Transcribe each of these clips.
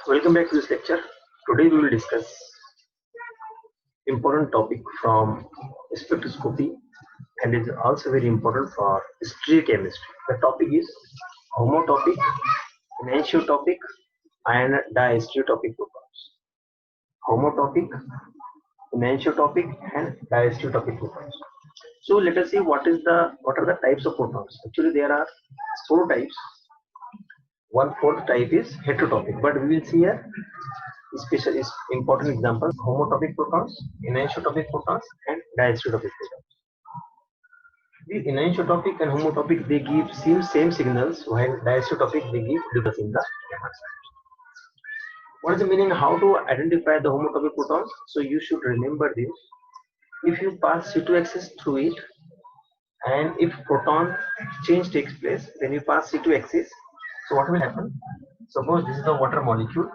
Welcome back to this lecture. Today we will discuss important topic from spectroscopy and is also very important for stereochemistry. The topic is homotopic, anisotopic and diastereotopic protons. Homotopic, anisotopic and diastereotopic protons. So let us see what are the types of protons. Actually there are four types. One fourth type is heterotopic, but we will see here special is important examples: homotopic protons, anisotopic protons, and diastereotopic protons. These anisotopic and homotopic they give same signals, while diastereotopic they give difference in the gamma signals. What is the meaning? How to identify the homotopic protons? So you should remember this. If you pass C2 axis through it, and if proton change takes place, then you pass C2 axis. So what will happen? Suppose this is the water molecule.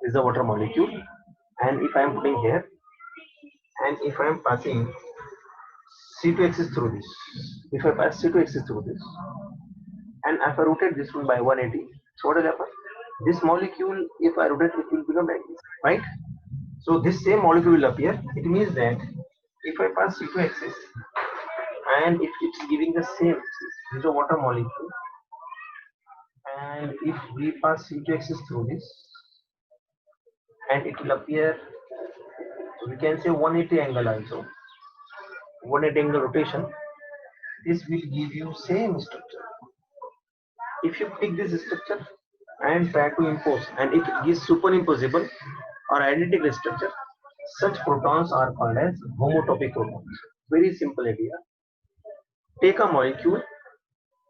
This is the water molecule, and if I am putting here, and if I am passing C2 axis through this, if I pass C2 axis through this, and if I rotate this one by 180, so what will happen? This molecule, if I rotate, it will become like this, right? So this same molecule will appear. It means that if I pass C2 axis, and if it's giving the same, this is a water molecule, and if we pass C2 axis through this, and it will appear, so we can say 180 angle also, 180 angle rotation. This will give you same structure. If you pick this structure and try to impose, and if it gives superimposable or identical structure, such protons are called as homotopic protons. Very simple idea. Take a molecule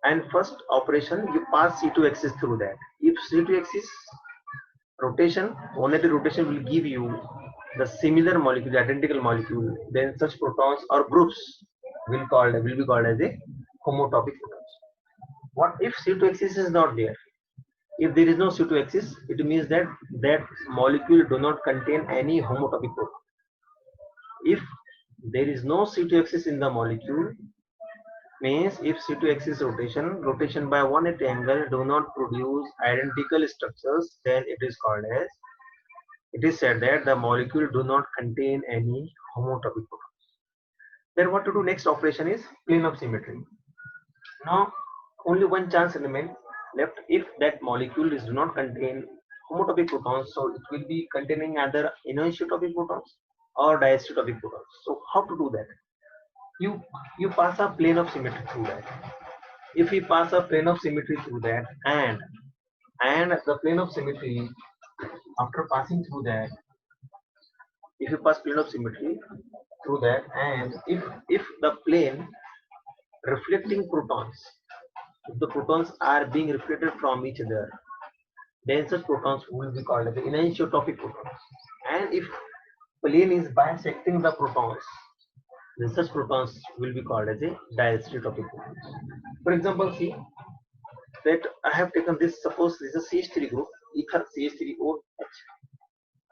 and first operation you pass C2 axis through that. If C2 axis rotation, 180 rotation will give you the similar molecule, identical molecule, then such protons or groups will be called as a homotopic protons. What if C2 axis is not there? If there is no C2 axis, it means that that molecule do not contain any homotopic proton. If there is no C2 axis in the molecule, means if C2 axis rotation by 180 angle do not produce identical structures, then it is called as, it is said that the molecule do not contain any homotopic protons. Then what to do? Next operation is plane of symmetry. Now only one chance remains left. If that molecule do not contain homotopic protons, so it will be containing either anisotopic protons or diastereotopic protons. So how to do that? You pass a plane of symmetry through that. If we pass a plane of symmetry through that, and the plane of symmetry, after passing through that, if you pass plane of symmetry through that, and if the plane reflecting protons, if the protons are being reflected from each other, then such protons will be called as the anisotopic protons. And if plane is bisecting the protons, then such protons will be called as a diastereotopic protons. For example, see that I have taken this, suppose this is a CH3 group, ether CH3OH,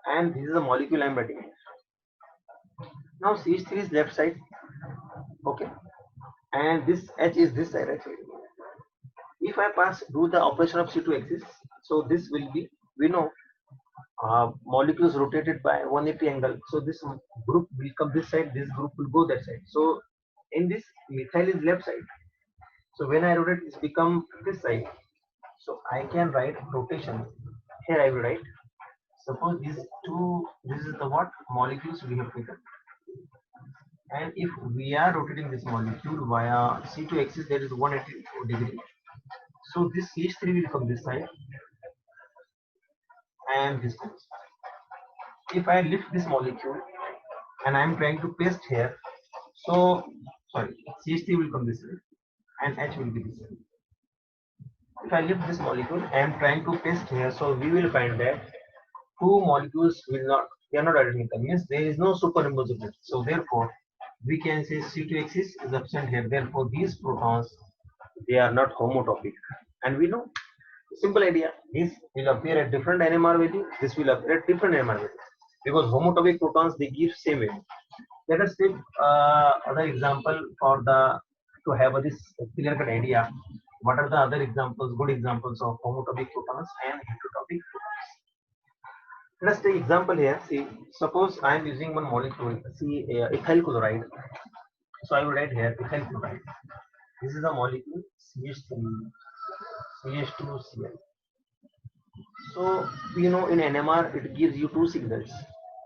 and this is a molecule I am writing. Now CH3 is left side, okay, and this H is this side, right side. If I do the operation of C2 axis, so this will be, we know molecules rotated by 180 angle, so this group will come this side, this group will go that side. So in this, methyl is left side, so when I rotate this become this side, so I can write rotation here. I will write, suppose these two, this is the what molecules we have taken, and if we are rotating this molecule via C2 axis, that is 180 degree, so this CH3 will come this side and this side. If I lift this molecule and I am trying to paste here, so sorry, CH3 will come this way and H will be this way. If I lift this molecule, I am trying to paste here, so we will find that two molecules will not, they are not identical, means there is no superimposability. So therefore we can say C2 axis is absent here, therefore these protons, they are not homotopic. And we know, simple idea, this will appear at different NMR value, this will appear at different NMR value, because homotopic protons they give same value. Let us take other example for the, to have this clear cut idea. What are the other examples, good examples of homotopic protons and heterotopic protons? Let's take example here. See, suppose I am using one molecule, see, ethyl chloride. So I will write here ethyl chloride. This is a molecule CH3, CH2Cl. So you know in NMR it gives you two signals,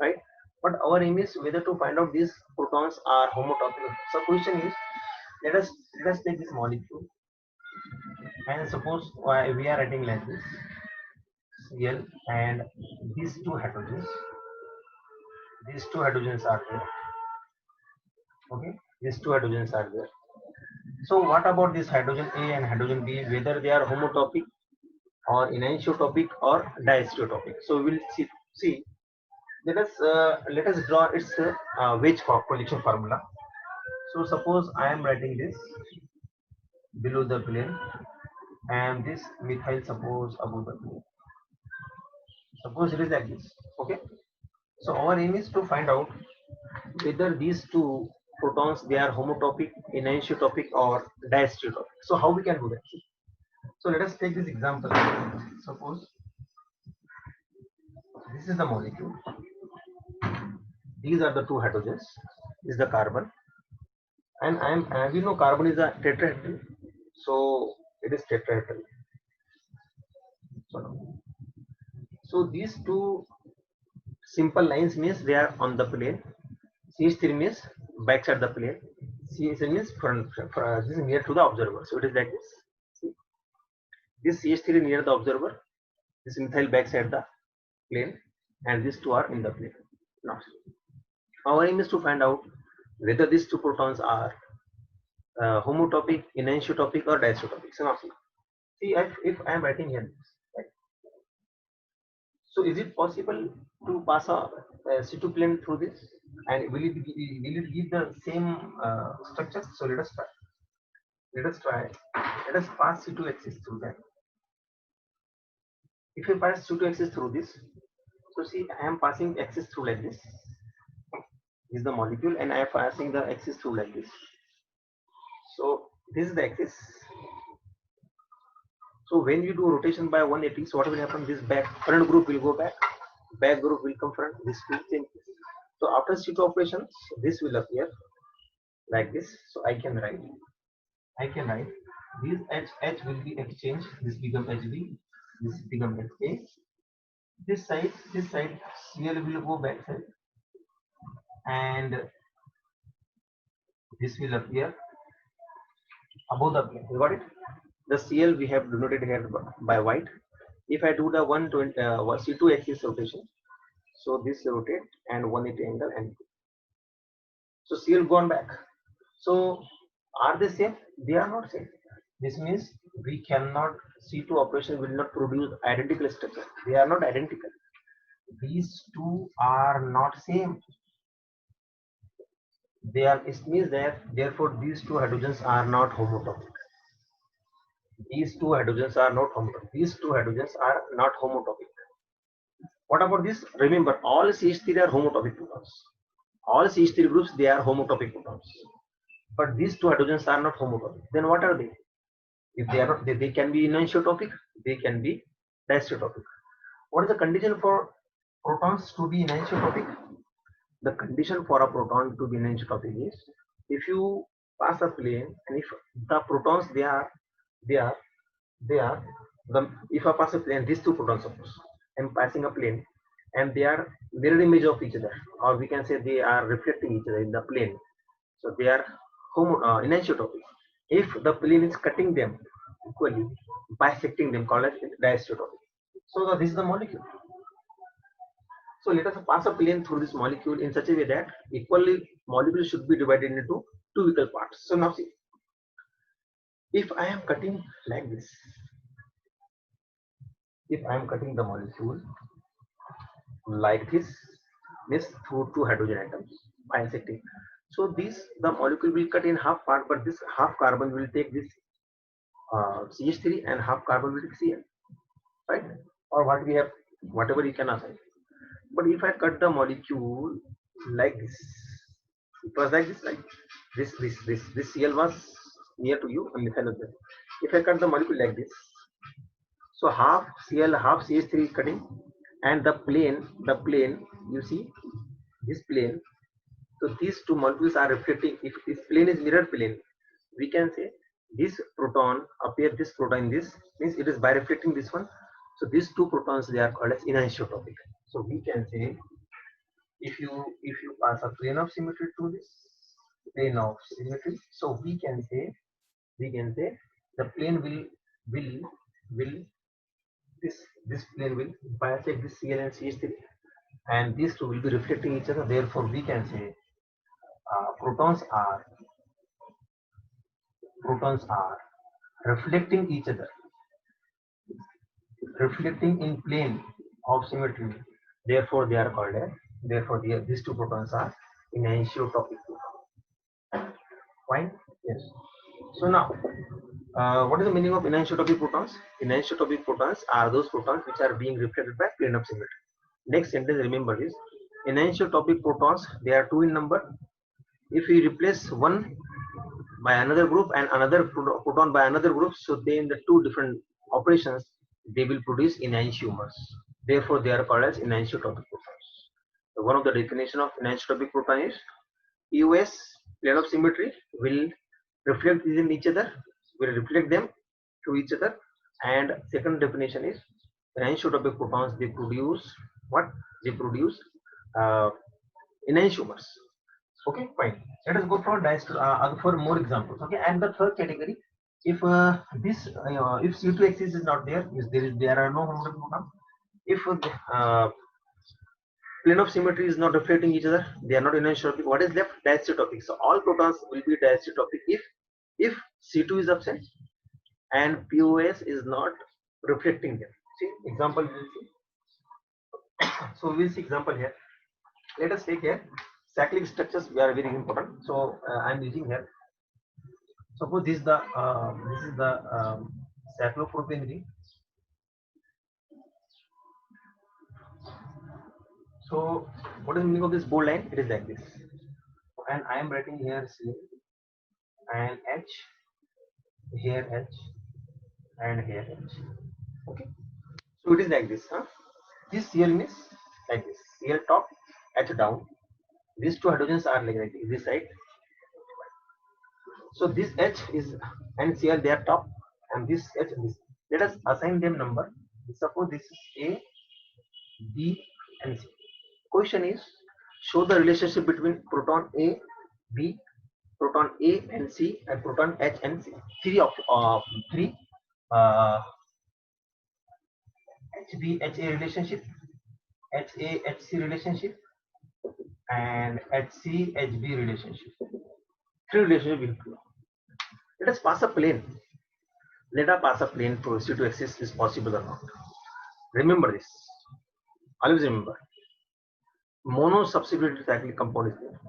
right? But our aim is whether to find out these protons are homotopic. So question is, let us take this molecule and suppose we are writing like this Cl and these two hydrogens are there. Okay, these two hydrogens are there. So what about this hydrogen A and hydrogen B, whether they are homotopic or anisotropic or diastereotopic? So we'll see. Let us draw its wedge collection formula. So suppose I am writing this below the plane and this methyl suppose above the plane. Suppose it is like this. Okay. So our aim is to find out whether these two protons they are homotopic, anisotropic or diastereotopic. So how we can do that? So let us take this example. Suppose this is the molecule. These are the two hydrogens. This is the carbon, and I am we know carbon is a tetrahedral, so it is tetrahedral. So these two simple lines means they are on the plane. CH3 means backside the plane. CH3 means front. This is near to the observer. So it is like this. See? This CH3 near the observer. This methyl backside the plane, and these two are in the plane. Now, our aim is to find out whether these two protons are homotopic, anisotropic, or diastereotopic. So now see if I am writing here, right? So is it possible to pass a C2 plane through this, and will it give the same structure? So let us try. Let us pass C2 axis through that. If I pass C2 axis through this, so see I am passing axis through like this. Is the molecule, and I am passing the axis through like this. So this is the axis. So when you do rotation by 180, so what will happen? This front group will go back group will come front. This will change. So after C2 operations, this will appear like this. So I can write this H will be exchanged. This become HB. This become HA. This side Cl will go back side, and this will appear above the plane. You got it? The Cl we have denoted here by white. If I do the 120 C2 axis rotation, so this rotate and 180 angle, and so Cl gone back. So are they same? They are not same. This means we cannot, C2 operation will not produce identical structure. They are not identical. These two are not same. They are. It means that therefore these two hydrogens are not homotopic. These two hydrogens are not homotopic. These two hydrogens are not homotopic. What about this? Remember, all CH3 are homotopic protons. All CH3 groups they are homotopic protons. But these two hydrogens are not homotopic. Then what are they? If they are not, they can be anisotropic, they can be diastereotopic. What is the condition for protons to be anisotropic? The condition for a proton to be anisotropic is if you pass a plane and if the protons if I pass a plane, these two protons suppose I'm passing a plane and they are mirror image of each other, or we can say they are reflecting each other in the plane. So they are anisotropic. If the plane is cutting them equally, bisecting them, called as diastereotopic. So this is the molecule. So let us pass a plane through this molecule in such a way that equally molecule should be divided into two equal parts. So now see, if I am cutting like this, if I am cutting the molecule like this, through two hydrogen atoms bisecting. So the molecule will cut in half part, but this half carbon will take this CH3 and half carbon will take Cl, right? Or what we have, whatever you can assign. But if I cut the molecule like this, it was like this, this Cl was near to you and methyl. If I cut the molecule like this, so half Cl, half CH3 is cutting, and the plane, you see this plane. So these two molecules are reflecting. If this plane is mirror plane, we can say this proton appear this proton in this, means it is by reflecting this one. So these two protons, they are called as anisotropic. So we can say, if you pass a plane of symmetry to this plane of symmetry, so we can say the plane will this this plane will bisect this Cl and CH3, and these two will be reflecting each other. Therefore we can say protons are reflecting each other, reflecting in plane of symmetry. Therefore they are called as, these two protons are anisotropic protons. Fine. Yes. So now, what is the meaning of anisotropic protons? Anisotropic protons are those protons which are being reflected by plane of symmetry. Next sentence, remember this: anisotropic protons, they are two in number. If we replace one by another group and another proton by another group, so then the two different operations, they will produce enantiomers. Therefore they are called as anisotropic protons. So one of the definition of anisotropic proton is POS, plane of symmetry, will reflect in each other, will reflect them to each other. And second definition is anisotropic protons, they produce what? They produce uh, enantiomers. Okay, fine. Let us go for for more examples. Okay, and the third category, if if C2 axis is not there, means there are no homogeneous protons. If plane of symmetry is not reflecting each other, they are not anisotropic. What is left? Diastereotropic. So all protons will be diastereotropic if C2 is absent and POS is not reflecting them. See example, we will see. So we will see example here. Let us take here cyclic structures. We are very important. So I am using here. Suppose this is the cyclopropane ring. So what is the meaning of this bold line? It is like this, and I am writing here C and H, here H, and here H. Okay, so it is like this, huh? This Cl is like this: Cl top, H down. These two hydrogens are like this side. So this H is and Cl, they are top, and this H and this. Let us assign them number. Suppose this is A, B, and C. Question is, show the relationship between proton A, B, proton A and C, and proton H and C. Three HB HA relationship, HA HC relationship, and HC HB relationship. Three relationship will. Let us pass a plane. Let us pass a plane through C2 axis is possible or not. Remember this. Always remember. Mono substituted cyclic compound is there.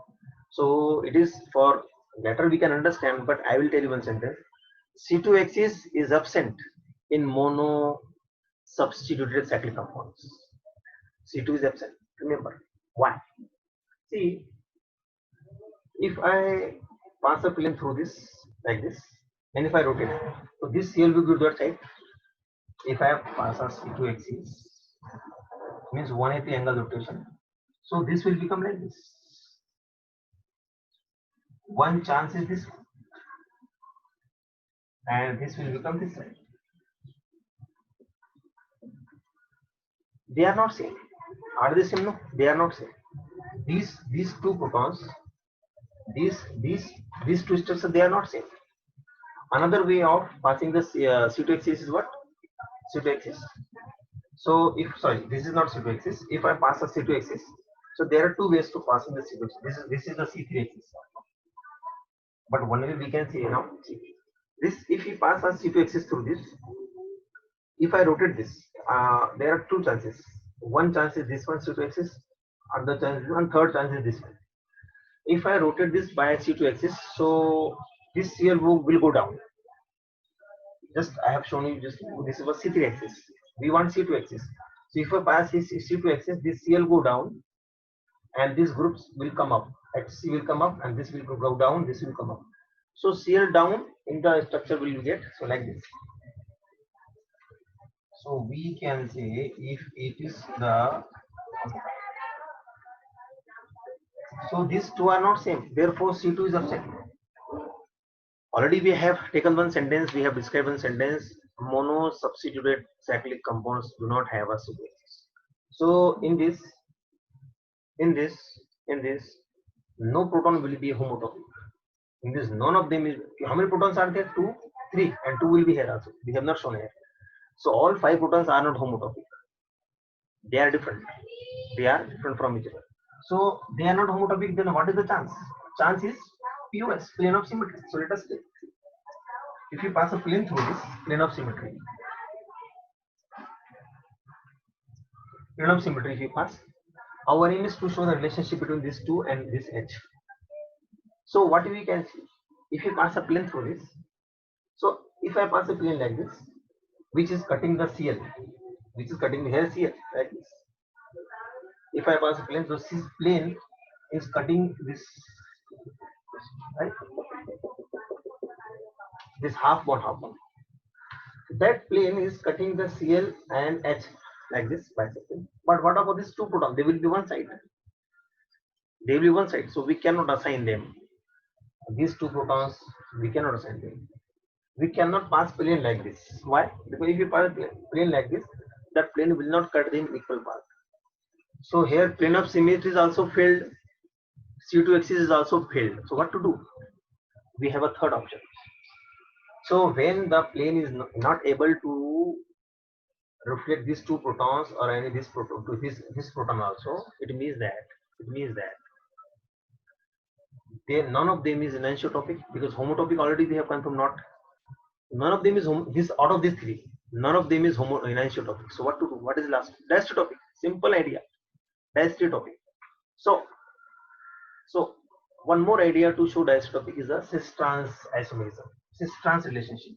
So it is for later we can understand, but I will tell you one sentence. C2 axis is absent in mono substituted cyclic compounds. C2 is absent. Remember why? See, if I pass a plane through this like this, and if I rotate, so this Cl will go to that side. If I pass a C2 axis, means 180 angle rotation. So this will become like this. One chance is this one, and this will become this side. They are not same. Are they same? No, they are not same. These two protons, these two structures, they are not same. Another way of passing the C2 axis is what? C2 axis. So if this is not C2 axis. If I pass a C2 axis, so there are two ways to pass in the C2 axis. This is the C3 axis. But one way we can see now. This, if we pass a C2 axis through this, if I rotate this, there are two chances. One chance is this one C2 axis, other chance is one, third chance is this one. If I rotate this by C2 axis, so this Cl will go down. Just I have shown you, just this is a C3 axis. We want C2 axis. So if I pass this C2 axis, this Cl go down, and these groups will come up. HC will come up, and this will go down. This will come up. So Cl down in the structure will get so like this. So we can say if it is the, so these two are not same, therefore C2 is absent. Already we have taken one sentence, we have described one sentence, mono substituted cyclic compounds do not have a sequence. So in this, in this, no proton will be homotopic. In this, none of them is, how many protons are there? 2, 3, and 2 will be here also. We have not shown here. So all 5 protons are not homotopic. They are different. They are different from each other. So they are not homotopic, then what is the chance? Chance is POS, plane of symmetry. So let us take. If you pass a plane through this plane of symmetry, if you pass, our aim is to show the relationship between these two and this edge. So what we can see, if you pass a plane through this, so if I pass a plane like this, which is cutting the CL, which is cutting here CL like this. If I pass a plane, so this plane is cutting this, right? This half bond, half bond. That plane is cutting the Cl and H like this bisecting. But what about these two protons? They will be one side. They will be one side. So we cannot assign them. These two protons, we cannot assign them. We cannot pass plane like this. Why? Because if you pass plane like this, that plane will not cut them equal part. So here plane of symmetry is also failed. C2 axis is also failed. So what to do? We have a third option. So when the plane is not able to reflect these two protons or any this proton to this proton also, it means that they none of them is anisotropic, because homotopic already we have confirmed not. None of them is this out of these three. None of them is anisotropic. So what to do? What is last? Diastereotopic. Simple idea. Diastereotopic. So one more idea to show diastereotopic is a cis-trans isomerism, cis-trans relationship.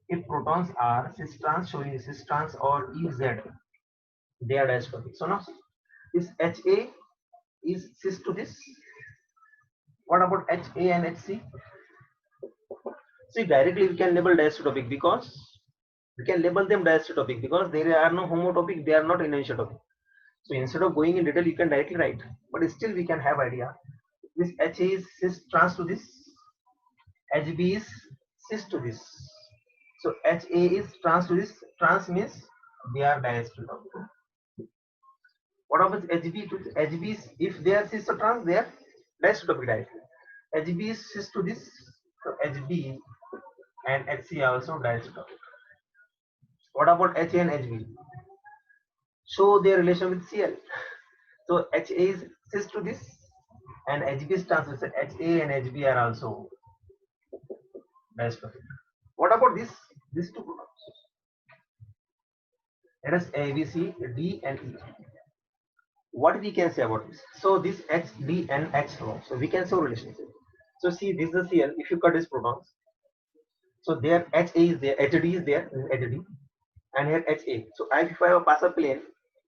If protons are cis-trans, showing cis-trans or Ez, they are diastereotopic. So now this HA is cis to this. What about HA and HC? See, directly we can label diastereotopic because we can label them diastereotopic because they are no homotopic, they are not anisotropic. So instead of going in detail, you can directly write, but still we can have idea. This HA is cis-trans to this, HB is cis to this. So HA is trans to this. Trans means they are diastereotopic. What about HB to HB is, if they are cis or trans, they are diastereotopic directly. HB is cis to this, so HB and HC are also diastereotopic. What about HA and HB? Show their relation with Cl. So HA is cis to this, and HB is trans. So HA and HB are also diastereotopic. What about this? These two protons. Let us A, B, C, D, and E. What we can say about this? So this H, D, and H. So we can show relationship. So see, this is the Cl. If you cut these protons, so there HA is there, HD is there, HD, and here HA. So if I pass a plane,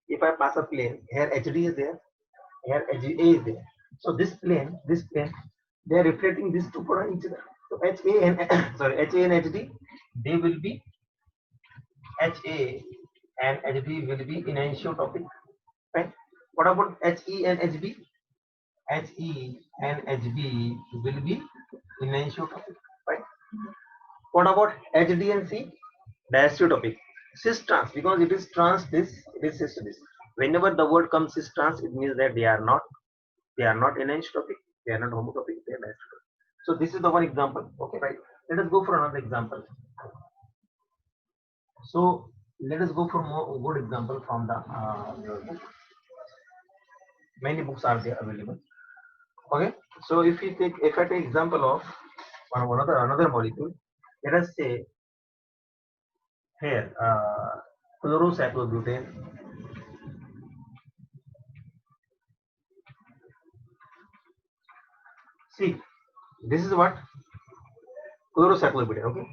here HD is there, here HA is there. So this plane, they are reflecting these two protons each other. So HA and HA and HD, they will be HA and HB will be anisotropic, right? What about HE and HB? HE and HB will be anisotropic, right? What about HD and C? Diastereotopic. Cis-trans, because it is trans this, it is cis to this. Whenever the word comes cis-trans, it means that they are not anisotropic, they are not homotopic, they are diastereotopic. So this is the one example. Okay, right? Let us go for another example. So let us go for more good example from the your book. Many books are there available. Okay, so if I take example of another molecule, let us say here chlorocyclobutane. See, this is what chlorocyclobutane. Okay,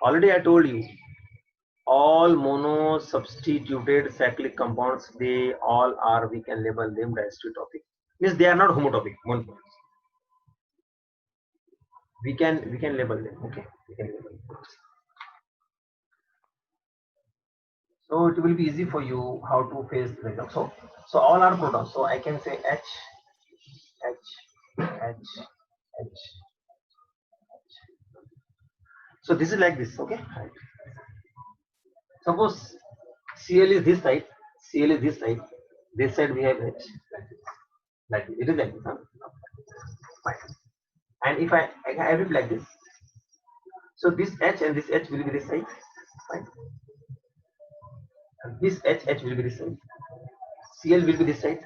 already I told you all mono substituted cyclic compounds, they all are, we can label them diastereotopic, means they are not homotopic. One point we can label them. Okay, we can label them. So it will be easy for you how to face the exam. So all are protons. So I can say H, H, H, H. So this is like this, okay? Right. Suppose Cl is this side, Cl is this side. This side we have H, like this. It is like this, huh? Fine. And if I have it like this, so this H and this H will be this side, fine. And this H will be this side. Cl will be this side.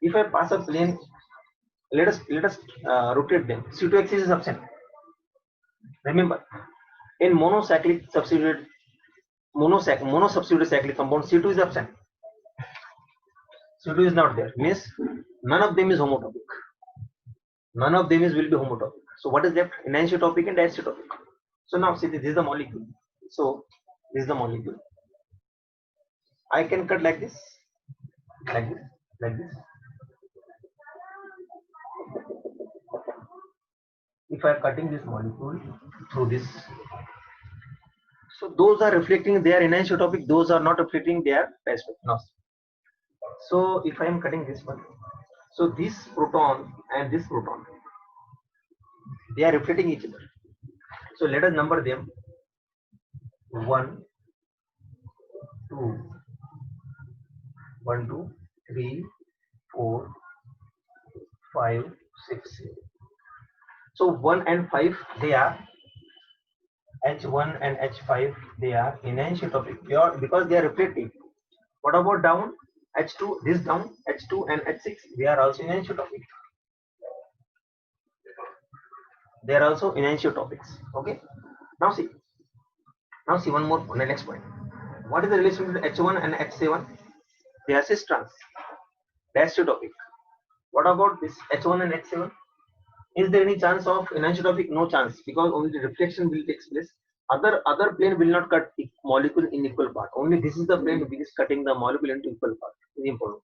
If I pass a plane, let us rotate them. C2 axis is absent. Remember, in monocyclic substituted monosubstituted cyclic compound, C2 is absent. C2 is not there. Means none of them is homotopic. None of them is will be homotopic. So what is left? Enantiotopic and diastereotopic. So now see, this is the molecule. So this is the molecule. I can cut like this, like this, like this. If I am cutting this molecule through this, so those are reflecting they are enantiotopic, those are not reflecting they are diastereotopic. No. So if I am cutting this one, so this proton and this proton, they are reflecting each other. So let us number them: 1, 2, 1, 2, 3, 4, 5, 6, 7. So 1 and 5 they are H1 and H5, they are enantiotopic because they are reflecting. What about down? H2, this down, H2 and H6, they are also enantiotopic. They are also enantiotopics. Okay. Now see one more point, the next point. What is the relation between H1 and H7? They are cis trans, diastereotopic. What about this H1 and H7? Is there any chance of enantiotopic? No chance, because only the reflection will take place. Other plane will not cut molecule in equal part. Only this is the plane which is cutting the molecule into equal part. Very important.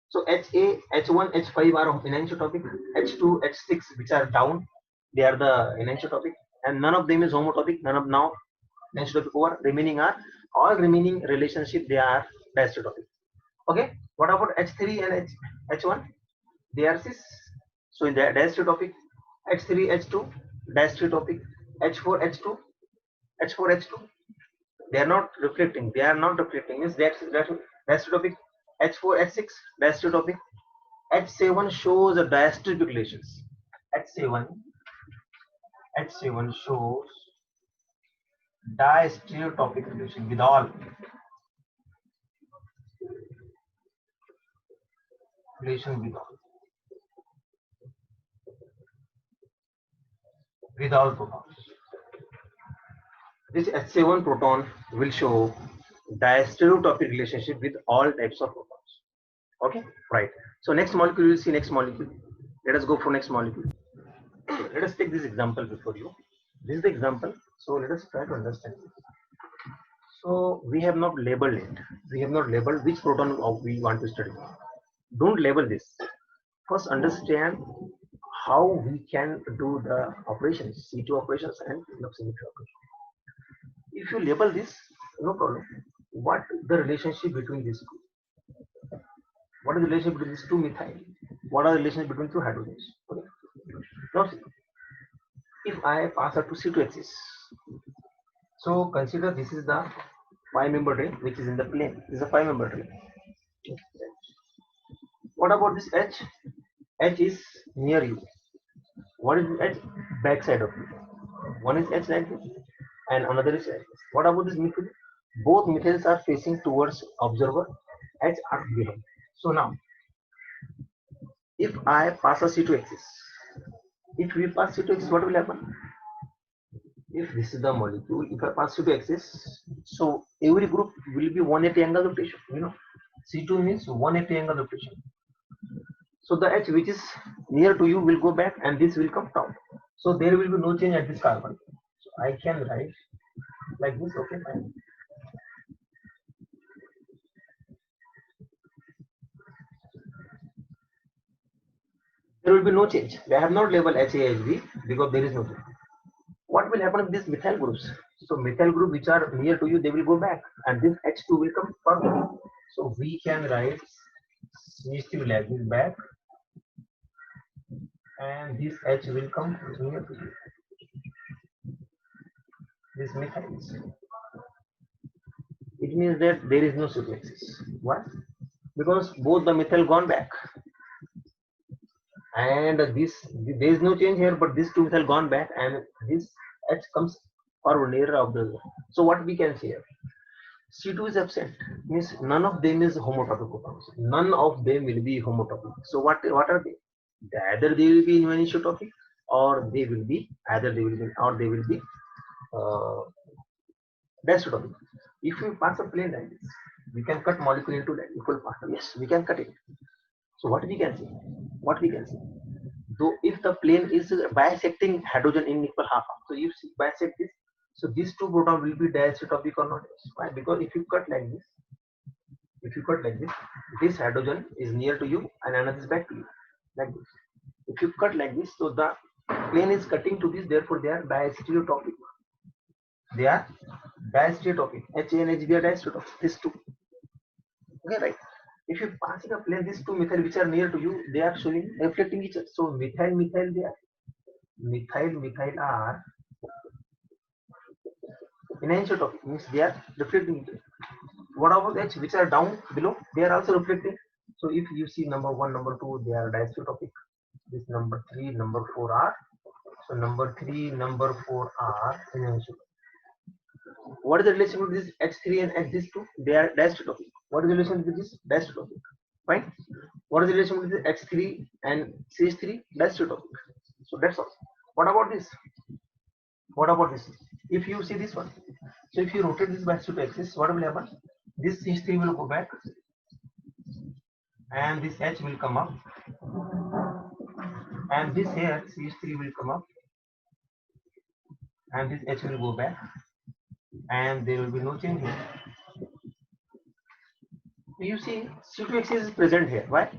So HA, H1, H5 are enantiotopic. H2, H6, which are down, they are the enantiotopic, and none of them is homotopic. None of now enantiotopic over. Remaining are all remaining relationship. They are diastereotopic. Okay. What about H3 and H1? They are cis. So in the diastereotopic, H3, H2, diastereotopic, H4, H2, H4, H2. They are not reflecting. They are not reflecting. Is diastereotopic. H4, H6, diastereotopic. H7 shows a diastereotopic relations. H7 shows diastereotopic relation with all protons. This H7 proton will show diastereotopic relationship with all types of protons. Okay, right. So next molecule, we will see next molecule. Let us go for next molecule. Let us take this example before you. This is the example. So let us try to understand. So we have not labeled it. We have not labeled which proton we want to study. Don't label this. First understand how we can do the operations, C2 operations and symmetry operations. If you label this, no problem. What the relationship between these two? What is the relationship between these two methyl? What are the relationship between two hydrogens? Okay. Now, if I pass her to C2 axis, so consider this is the 5-member ring which is in the plane. This is a 5-member ring. What about this H? H is near you. What is H? Back side of you. One is H like this and another is H. What about this methyl? Both methyls are facing towards observer. H are behind. So now, if I pass a C2 axis, if we pass C2 axis, what will happen? If this is the molecule, if I pass C2 axis, so every group will be 180 angle rotation. You know, C2 means 180 angle rotation. So the H which is near to you will go back and this will come down. So there will be no change at this carbon. So I can write like this. Okay, fine. There will be no change. They have not labeled HAHB because there is no change. What will happen with these methyl groups? So methyl group which are near to you, they will go back, and this H2 will come forward. So we can write CH3 like this back, and this H will come near to you. This methyls. It means that there is no C2H6. Why? Because both the methyl gone back, and this there is no change here, but this two methyl gone back, and this H comes forward nearer of the. So what we can say here? C2 is absent, means none of them is homotopic compounds. None of them will be homotopic. So what are they? Either they will be anisotropic, or they will be diastereotopic. If we pass a plane like this, we can cut molecule into that equal part. Yes, we can cut it. So what we can see? Though if the plane is bisecting hydrogen in equal half, so if you bisect this, so these two protons will be diastereotopic or not? Why? Because if you cut like this, this hydrogen is near to you and another is back to you, like this. If you cut like this, so the plane is cutting to this, therefore they are diastereotopic. HA and H, they are diastereotopic. These two. Okay, right? If you passing a plane, these two methyl which are near to you, they are showing reflecting each other. So methyl, they are methyl are anisotropic, means they are reflecting each other. What about H, which are down below? They are also reflecting. So if you see number 1, number 2, they are diastereotopic. This number 3, number 4 are. So number 3, number 4 are anisotropic. What is the relation with this H3 and H, these two? They are diastereotopic. What is the relation with this? Diastereotopic. Fine. What is the relation with this H3 and CH3? Diastereotopic. So that's all. What about this? If you see this one, so if you rotate this by two axis, what will happen? This CH3 will go back, and this H will come up, and this here CH3 will come up, and this H will go back, and there will be no change here. You see C2 axis is present here. Why?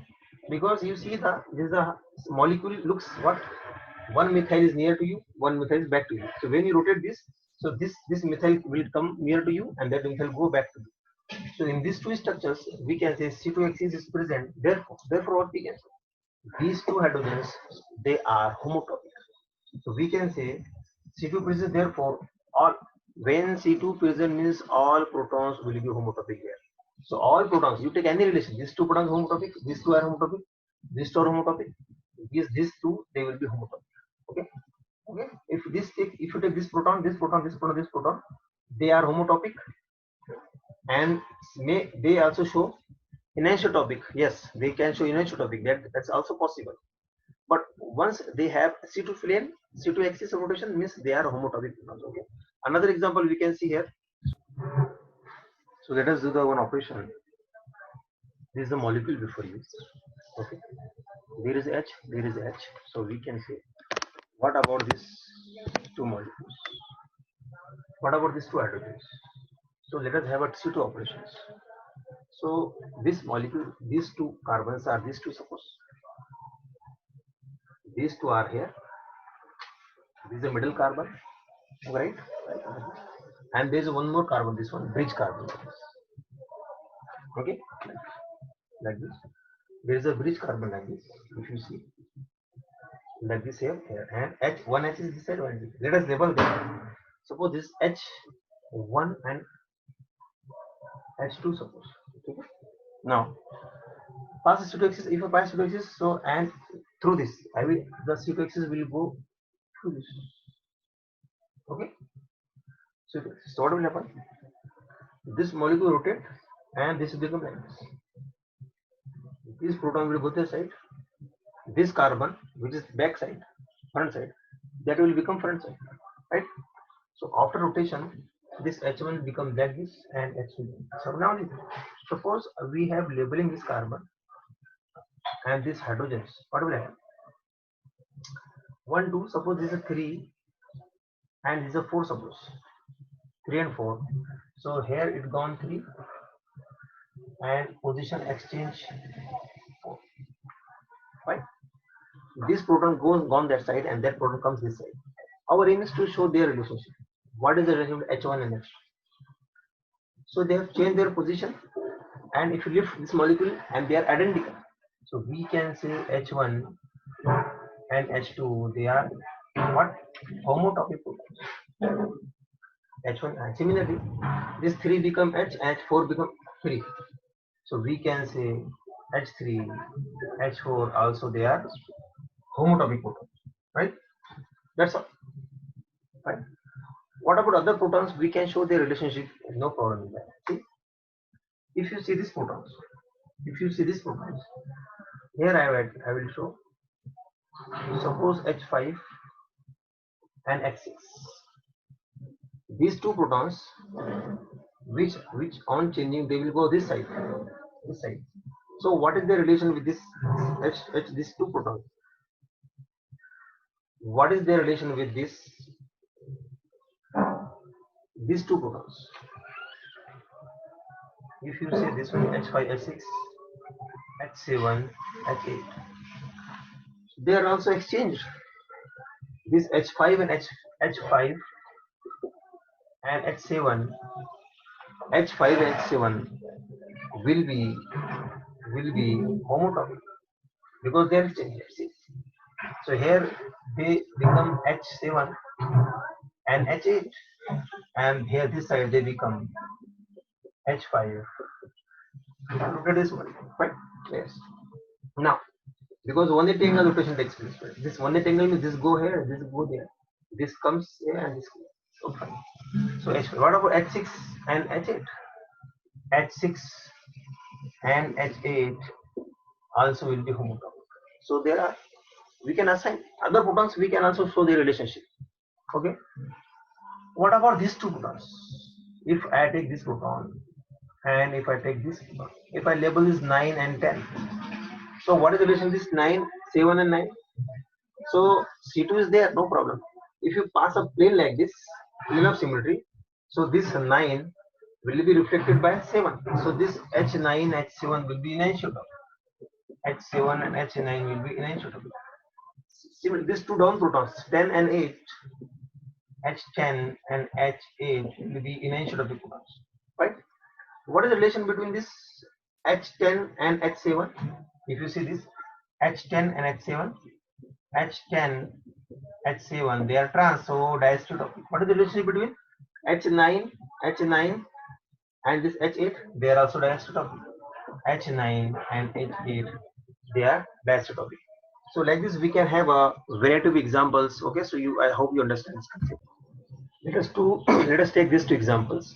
Because you see the molecule looks what? One methyl is near to you, one methyl is back to you. So when you rotate this, so this methyl will come near to you, and that methyl go back to you. So in these two structures, we can say C2 axis is present. Therefore, what we can say? These two hydrogens, they are homotopic. So we can say C2 present. Therefore, when C2 present means all protons will be homotopic here. So all protons, you take any relation. These two protons homotopic. These two are homotopic. These two are homotopic. These two, they will be homotopic. Okay. If you take this proton, they are homotopic, and they also show anisotropic. Yes, they can show anisotropic. That's also possible. But once they have C2 plane, C2 axis of rotation, means they are homotopic protons. Okay. Another example we can see here. So let us do the one operation. This is the molecule before you. Okay. There is H. So we can say, what about these two molecules? What about these two hydrogens? So let us have a C2 operations. So this molecule, these two carbons are these two, suppose. These two are here. This is the middle carbon, right? And there is one more carbon, this one, bridge carbon. Okay, like this. There is a bridge carbon like this. If you see, like this here, and H, one H is this side, one H. Let us label them. Suppose this H1 and H2, suppose. Okay. Now, pass C2 axis. If I pass C2 axis, so and through this, the C2 axis will go through this. Okay. So what will happen? This molecule rotate, and this will become like this. This proton will go to the side. This carbon, which is back side, front side, that will become front side, right? So after rotation, this H1 will become like this, and H2. So now, suppose we have labeling this carbon and this hydrogens. What will happen? 1, 2. Suppose this is 3, and this is 4. Suppose 3 and 4. So here it gone 3, and position exchange 4. Right? This proton gone that side, and that proton comes this side. Our aim is to show their relationship. What is the relation between H1 and H2? So they have changed their position, and if you lift this molecule and they are identical, so we can say H1 and H2, they are what? Homotopic protons. H1 and similarly, this 3 become H and H4 become 3. So we can say H3, H4 also they are homotopic protons, right? That's all. Right? What about other protons? We can show their relationship, no problem with that. See, if you see these protons, here I will show. Suppose H5 and H6. These two protons, which on changing they will go this side. So what is the relation with this these two protons? What is their relation with these two protons? If you say this one H5, H6, H7, H8, they are also exchanged. This H5 and H5 and H7, H5 and H7 will be homotopic because they are exchanged. So here they become H7 and H8, and here this side they become H5. Look at this one, right? Yes. Now, because one net angle rotation takes place, right? This one net angle means this go here, this go there, this comes here, and this goes. So fine. So H5. What about H6 and H8? H6 and H8 also will be homotopic. So there are, we can assign other protons, we can also show the relationship. Okay. What about these two protons? If I take this proton and if I take this proton, if I label this 9 and 10, so what is the relation this 9, 7 and 9? So C2 is there, no problem. If you pass a plane like this, plane of symmetry, so this 9 will be reflected by 7. So this H9, H7 will be anisotropic. H7 and H9 will be anisotropic. Similarly, these two down protons, 10 and 8, H10 and H8 will be anisotropic protons, right? What is the relation between this H10 and H7? If you see this H10 and H7, H10, H7, they are trans, so diastereotopic. What is the relationship between H9 and this H8? They are also diastereotopic. H9 and H8, they are diastereotopic. So like this, we can have a variety of examples. Okay, so I hope you understand this concept. Let us take these two examples,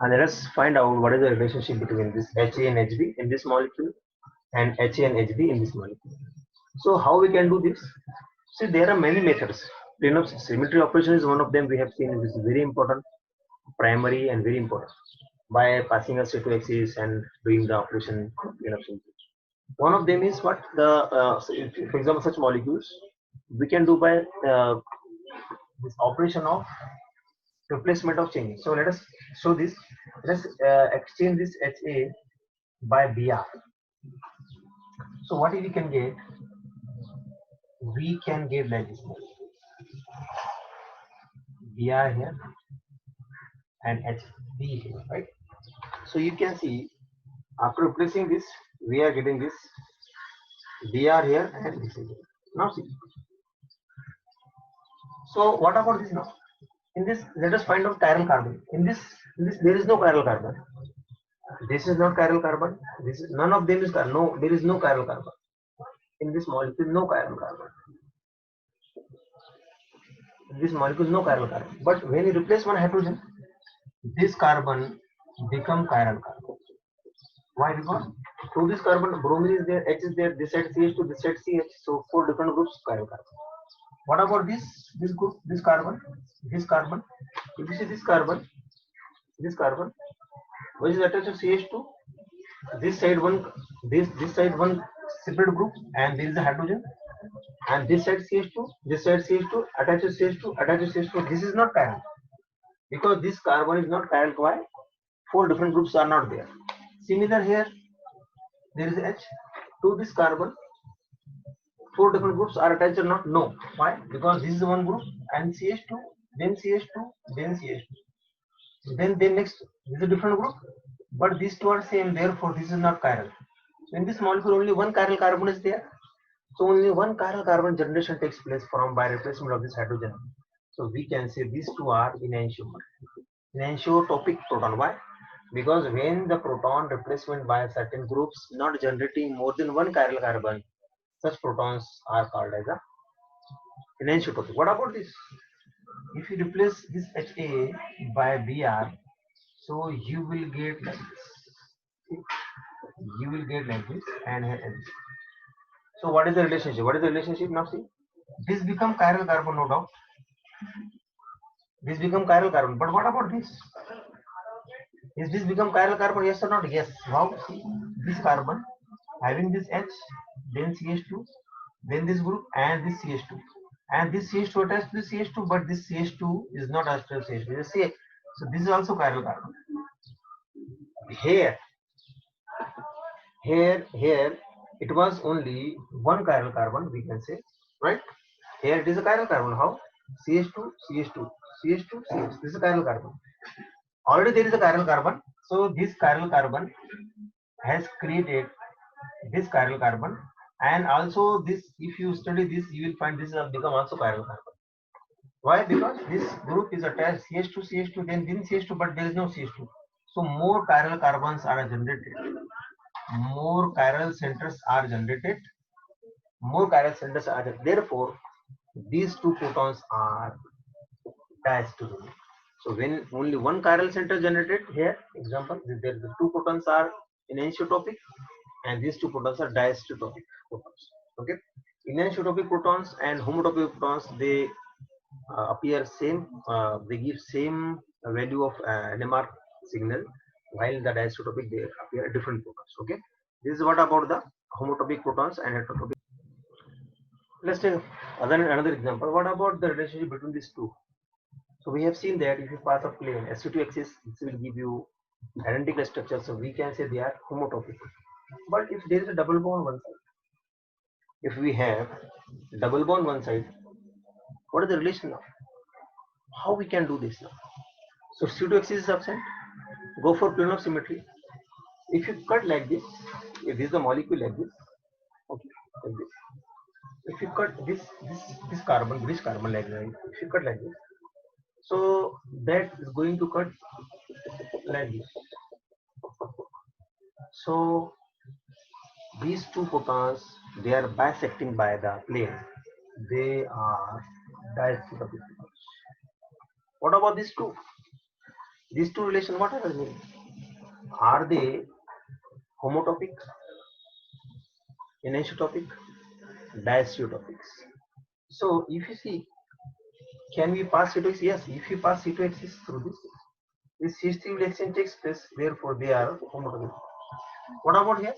and let us find out what is the relationship between this HA and HB in this molecule and HA and HB in this molecule. So how we can do this? See, there are many methods. Plane of symmetry operation is one of them. We have seen this is very important, primary and very important, by passing a C2 axis and doing the operation plane of symmetry. One of them is what for example, such molecules we can do by this operation of replacement of change. So let us show this. Let's exchange this HA by Br. So what we can get? We can get like this: Br here and HB here, right? So you can see after replacing this, we are getting this Br here and this here. Now see. So what about this now? In this, let us find out chiral carbon. In this there is no chiral carbon. This is not chiral carbon. This is none of them is chiral. No, there is no chiral carbon. In this molecule, no chiral carbon. In this molecule, no chiral carbon. But when you replace one hydrogen, this carbon become chiral carbon. Why? Because to this carbon, bromine is there, H is there, this side CH2, this side CH. So 4 different groups chiral carbon. What about this group, this carbon? If you see this carbon, which is attached to CH2, this side one separate group, and there is a hydrogen, and this side CH2, attaches CH2. This is not chiral because this carbon is not chiral. Why? 4 different groups are not there. Similar here, there is H to this carbon. 4 different groups are attached or not? No. Why? Because this is one group and CH2 then CH2, then CH2. Then next this is a different group, but these two are same. Therefore, this is not chiral. So in this molecule, only one chiral carbon is there. So only one chiral carbon generation takes place from by replacement of this hydrogen. So we can say these two are enantiotopic proton. Why? Because when the proton replacement by certain groups not generating more than one chiral carbon, such protons are called as a enantiotopic. What about this? If you replace this HA by Br, so you will get like this. You will get like this and this. So what is the relationship? What is the relationship now? See, this become chiral carbon, no doubt. This become chiral carbon. But what about this? Is this become chiral carbon? Yes or not? Yes. How? See, this carbon having this H, then CH2, then this group and this CH2. And this CH2 attached to this CH2, but this CH2 is not attached to CH2. So this is also chiral carbon. Here, it was only one chiral carbon, we can say, right? Here it is a chiral carbon. How? CH2, CH2, CH2, CH2. This is a chiral carbon. Already there is a chiral carbon. So this chiral carbon has created this chiral carbon, and also this, if you study this, you will find this has become also chiral carbon. Why? Because this group is attached CH2, CH2, then CH2, but there is no CH2. So more chiral carbons are generated. More chiral centers are generated. Therefore, these two protons are diastereomeric. So when only one chiral center generated here, example, the two protons are enantiotopic, and these two protons are diastereotopic protons. Okay, enantiotopic protons and homotopic protons, they appear same. They give same value of NMR signal, while the diastereotopic they appear different protons. Okay, this is what about the homotopic protons and heterotopic. Let's take another example. What about the relationship between these two? So we have seen that if you pass a plane sp2 axis, this will give you identical structure. So we can say they are homotopic. But if there is a double bond one side, if we have double bond one side, what is the relation now? How we can do this now? So C2 axis is absent. Go for plane of symmetry. If you cut like this, if this is the molecule like this, okay, like this. If you cut this carbon, like that, if you cut like this, so that is going to cut like this. So these two protons, they are bisecting by the plane. They are diastereotopic. What about these two? These two relations, what are they? Are they homotopic, enantiotopic, diastereotopics? So if you see, can we pass C2 axis? Yes, if you pass C2 axis through this CH3 will exchange takes place, therefore they are homotopic. What about here?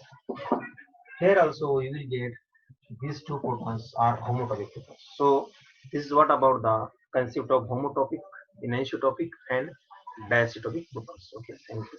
Here also you will get these two protons are homotopic protons. So this is what about the concept of homotopic, enantiotopic and diastereotopic protons. Okay, thank you.